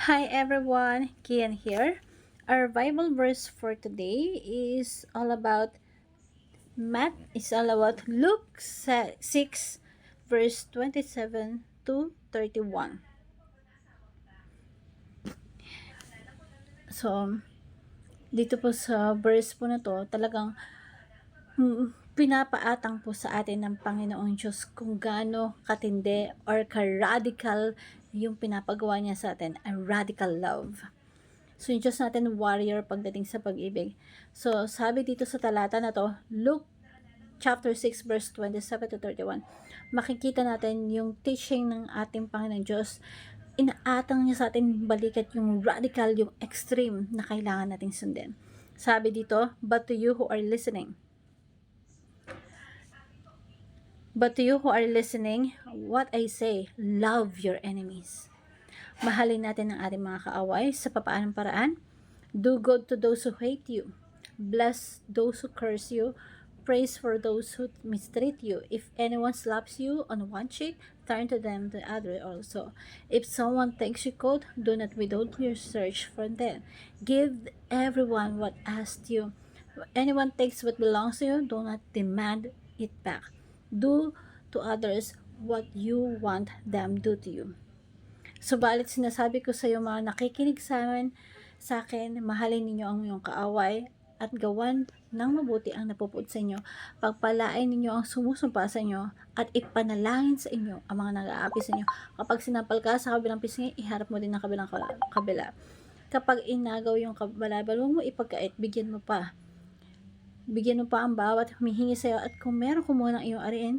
Hi everyone, Kian here. Our Bible verse for today is all about Luke 6 verse 27 to 31. So, dito po sa verse po na to, talagang pinapaatang po sa atin ng Panginoong Diyos kung gaano katindi or ka-radical yung pinapagawa niya sa atin, a radical love. So, yung Diyos natin, warrior pagdating sa pag-ibig. So, sabi dito sa talata na to, Luke chapter 6 verse 27 to 31, makikita natin yung teaching ng ating Panginoon Diyos. Inaatang niya sa atin balikat yung radical, yung extreme na kailangan nating sundin. Sabi dito, But to you who are listening, what I say, love your enemies. Mahalin natin ang ating mga kaaway sa papaanong paraan. Do good to those who hate you. Bless those who curse you. Praise for those who mistreat you. If anyone slaps you on one cheek, turn to them the other also. If someone takes your coat, do not withhold your search from them. Give everyone what asked you. If anyone takes what belongs to you, do not demand it back. Do to others what you want them do to you. Subalit sinasabi ko sa iyo mga nakikinig sa akin, mahalin ninyo ang iyong kaaway at gawan ng mabuti ang napupud sa inyo. Pagpalain ninyo ang sumusumpa sa inyo at ipanalangin sa inyo ang mga nag-aapi sa inyo. Kapag sinampal ka sa kabilang pisngi, iharap mo din ang kabilang kabila. Kapag inagaw yung kabalabal, huwag mo ipagkait, bigyan mo pa. Bigyan mo pa ang bawat humihingi sa iyo, at kung meron kumuha ng iyong ariin,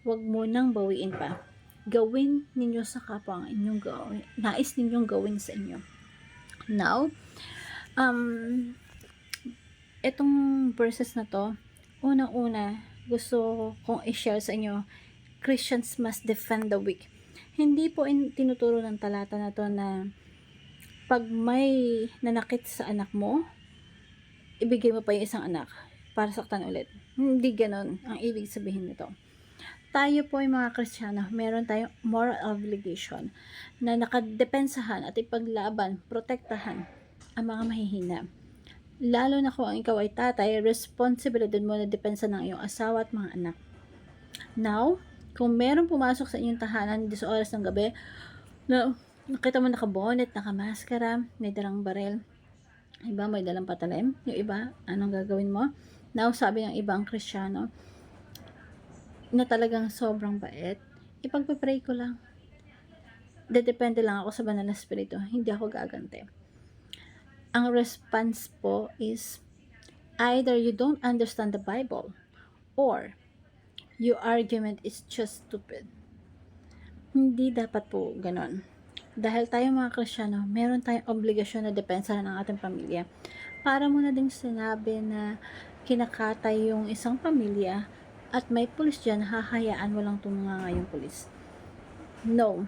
huwag mo nang bawiin pa. Gawin ninyo sa kapwa ang inyong nais ninyong gawin sa inyo. Now, itong verses na to, unang-una, gusto kong i-share sa inyo, Christians must defend the weak. Hindi po tinuturo ng talata na to na pag may nanakit sa anak mo, ibigay mo pa yung isang anak para saktan ulit. Hindi ganon ang ibig sabihin nito. Tayo po ay mga Kristiyano, meron tayong moral obligation na nakadepensahan at ipaglaban, protektahan ang mga mahihina. Lalo na kung ikaw ay tatay, responsibilidad mo na depensa ng iyong asawa at mga anak. Now, kung meron pumasok sa inyong tahanan 10 oras ng gabi, na nakita mo nakabonet, nakamaskara, may dalang barel, iba may dalang patalim, yung iba, anong gagawin mo? Now, sabi ng ibang Kristiyano, na talagang sobrang bait, ipagpapray ko lang. Depende lang ako sa banal na spirito, hindi ako gagante. Ang response po is, either you don't understand the Bible, or your argument is just stupid. Hindi dapat po ganon. Dahil tayo mga Kristiyano, meron tayong obligasyon na depensahan ang ating pamilya. Para mo na ding sinabi na kinakatay yung isang pamilya, at may pulis dyan, hahayaan mo lang tumunga yung pulis. No.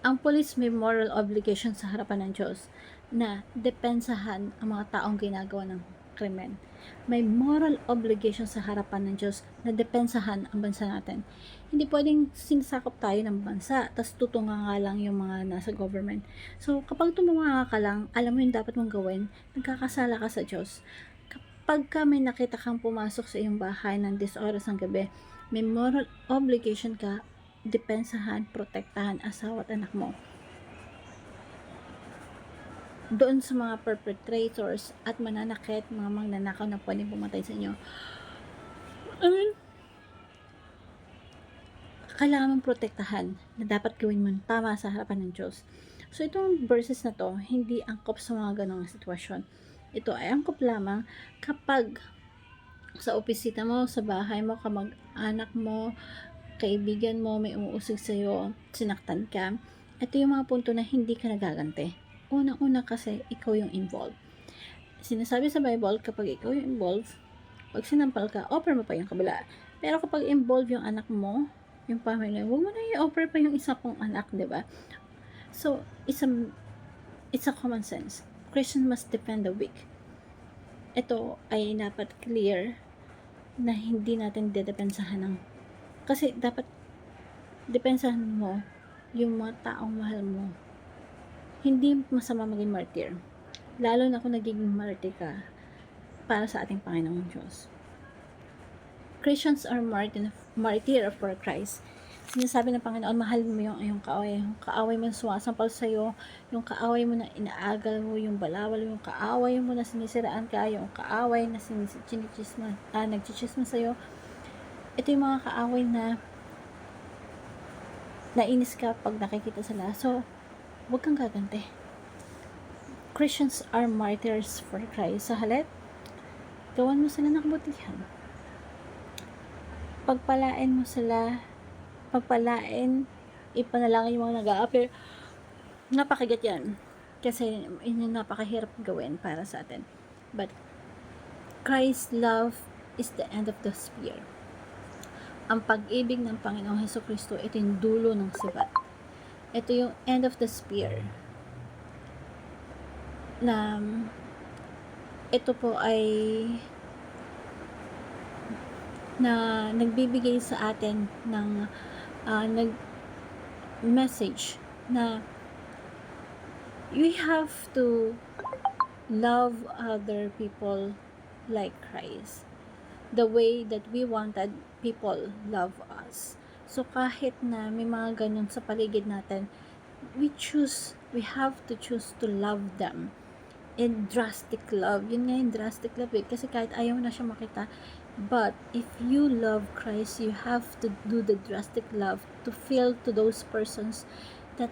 Ang pulis may moral obligation sa harapan ng Diyos na depensahan ang mga taong ginagawa ng krimen. May moral obligation sa harapan ng Diyos na depensahan ang bansa natin. Hindi pwedeng sinasakop tayo ng bansa, tas tutunga nga lang yung mga nasa government. So, kapag tumunga ka lang, alam mo yung dapat mong gawin, nagkakasala ka sa Diyos. Pagka may nakita kang pumasok sa iyong bahay ng 10 oras ng gabi, may moral obligation ka, depensahan, protektahan asawa at anak mo. Doon sa mga perpetrators at mananakit, mga magnanakaw na pwedeng pumatay sa inyo, kailangan mong protektahan na dapat gawin mo tama sa harapan ng Diyos. So, itong verses na to, hindi angkop sa mga ganong sitwasyon. Ito ay angkop lamang kapag sa opisina mo, sa bahay mo, kamag-anak mo, kaibigan mo, may umuusig sa'yo, sinaktan ka. Ito yung mga punto na hindi ka nagagante. Unang-una kasi ikaw yung involved. Sinasabi sa Bible, kapag ikaw yung involved, pag sinampal ka, offer mo pa yung kabila. Pero kapag involved yung anak mo, yung pamilya, huwag mo na i-offer pa yung isa pong anak, diba? So, it's a common sense. Christian must defend the weak. Ito ay dapat clear na hindi natin dedepensahan ng, kasi dapat depensahan mo yung mga taong mahal mo. Hindi masama maging martyr. Lalo na kung nagiging martyr ka para sa ating Panginoong Diyos. Christians are martyr for Christ. Sinasabi ng Panginoon, mahalin mo yung iyong kaaway. Yung kaaway mo na sumasampal sa'yo, yung kaaway mo na inaagal mo, yung balawal, yung kaaway mo na sinisiraan ka, yung kaaway na nagchichisma sa'yo. Ito yung mga kaaway na nainis ka pag nakikita sila. So, huwag kang gaganti. Christians are martyrs for Christ. Sa halip, gawan mo sila ng kabutihan. Pagpalain mo sila, ipanalangin yung mga nag-a-appear. Napakagat yan. Kasi yun yung napakahirap gawin para sa atin. But, Christ's love is the end of the spear. Ang pag-ibig ng Panginoong Hesukristo, ito yung dulo ng sibat. Ito yung end of the spear. Na ito po ay na nagbibigay sa atin ng message na we have to love other people like Christ, the way that we wanted people love us. So kahit na may mga ganun sa paligid natin, we have to choose to love them in drastic love. Yun nga yung drastic love kasi kahit ayaw na siya makita, but if you love Christ, you have to do the drastic love to feel to those persons that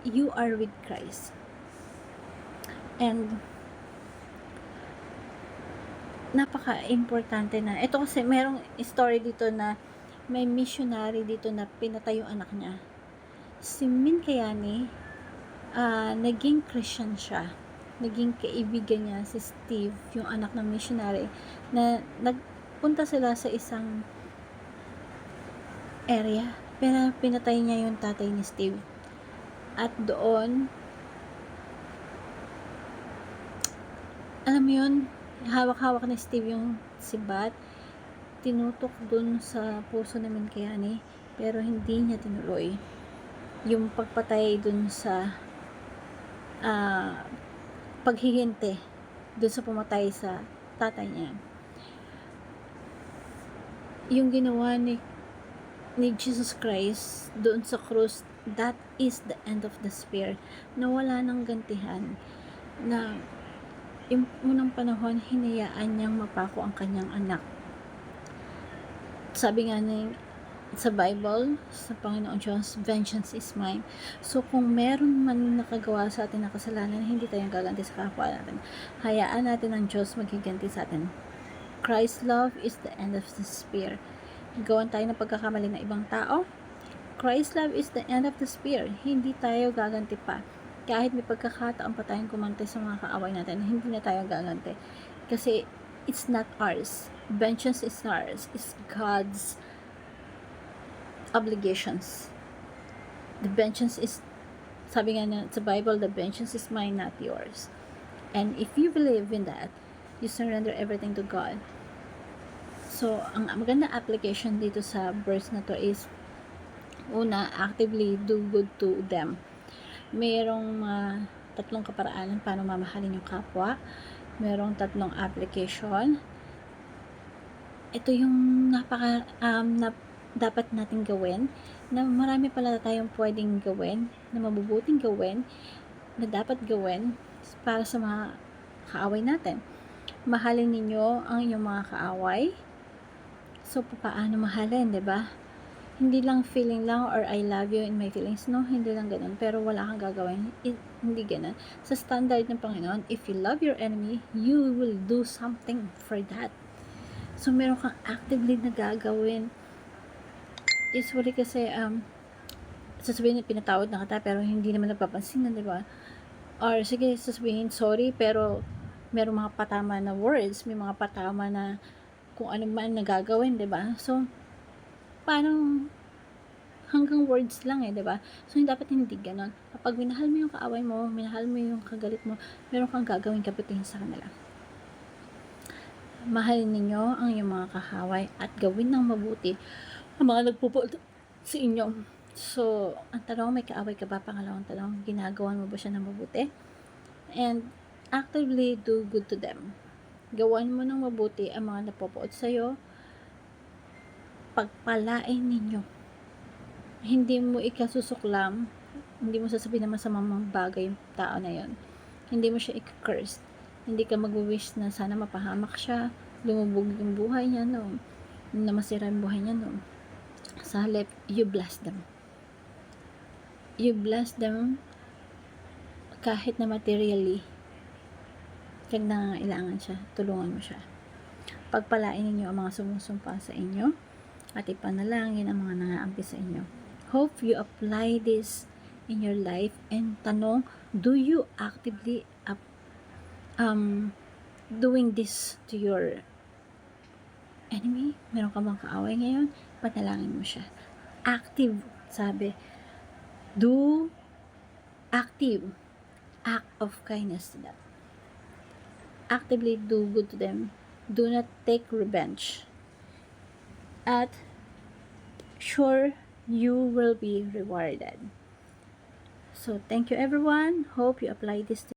you are with Christ. And napaka-importante na. Ito kasi merong story dito na may missionary dito na pinatay yung anak niya. Si Min Kayani, naging Christian siya. Naging kaibigan niya si Steve, yung anak ng missionary, na nagpunta sila sa isang area. Pero pinatay niya yung tatay ni Steve. At doon, alam mo yun, hawak-hawak ni Steve yung sibat, tinutok dun sa puso namin Kayani, pero hindi niya tinuloy yung pagpatay dun sa paghihinte dun sa pumatay sa tatay niya. Yung ginawa ni Jesus Christ doon sa krus, that is the end of the spear, na wala nang gantihan, na yung unang panahon, hinayaan niyang mapako ang kanyang anak. Sabi nga sa Bible, sa Panginoon Diyos, vengeance is mine. So, kung meron man nakagawa sa atin na kasalanan, hindi tayong gaganti sa kapwa natin. Hayaan natin ang Diyos maghiganti sa atin. Christ's love is the end of the spear. Gawan tayo ng pagkakamali ng ibang tao. Christ's love is the end of the spear. Hindi tayo gaganti pa. Kahit may pagkakataon pa tayong kumante sa mga kaaway natin, hindi na tayo gaganti. Kasi it's not ours. Vengeance is ours. It's God's obligations. The vengeance is, sabi nga na sa Bible, the vengeance is mine, not yours. And if you believe in that, you surrender everything to God. So, ang maganda application dito sa verse na to is, una, actively do good to them. Merong tatlong kaparaanan paano mamahalin yung kapwa. Merong tatlong application. Ito yung dapat natin gawin, na marami pala tayong pwedeng gawin, na mabubuting gawin, na dapat gawin para sa mga kaaway natin. Mahalin ninyo ang inyong mga kaaway. So, paano mahalin, 'di ba? Hindi lang feeling lang or I love you in my feelings, no? Hindi lang ganun. Pero wala kang gagawin. Hindi ganun. Sa standard ng Panginoon, if you love your enemy, you will do something for that. So, meron kang actively na gagawin. Usually kasi, sasabihin na pinatawad na kita, pero hindi naman nagpapansin na, di ba? Or, sige, sasabihin, sorry, pero meron mga patama na words, may mga patama na kung ano man nagagawin, di ba? So, parang hanggang words lang eh, 'di ba? So dapat hindi ganoon. Kapag minahal mo yung kaaway mo, minahal mo yung kagalit mo, meron kang gagawin kabutihan sa kanila. Mahalin ninyo ang iyong mga kaaway at gawin ng mabuti ang mga nagpupulot sa inyo. So, ang tanong, may kaaway ka ba? Pangalawang tanong, ginagawan mo ba siya ng mabuti? And actively do good to them. Gawan mo ng mabuti ang mga napopood sa'yo. Pagpalain ninyo. Hindi mo ikasusuklam, hindi mo sasabihin na masamang bagay yung tao na yon. Hindi mo siya i-curse. Hindi ka mag-wish na sana mapahamak siya, lumubog yung buhay niya, no? Na masira yung buhay niya, no? Sa halip, you bless them. You bless them kahit na materially. Kag nangangailangan siya, tulungan mo siya. Pagpalain ninyo ang mga sumusumpa sa inyo at ipanalangin ang mga nangaampi sa inyo. Hope you apply this in your life. And tanong, do you actively doing this to your enemy? Meron ka bang kaaway ngayon? Panalangin mo siya. Active, sabi. Do active act of kindness to them. Actively do good to them. Do not take revenge. At sure, you will be rewarded. So, thank you everyone. Hope you apply this to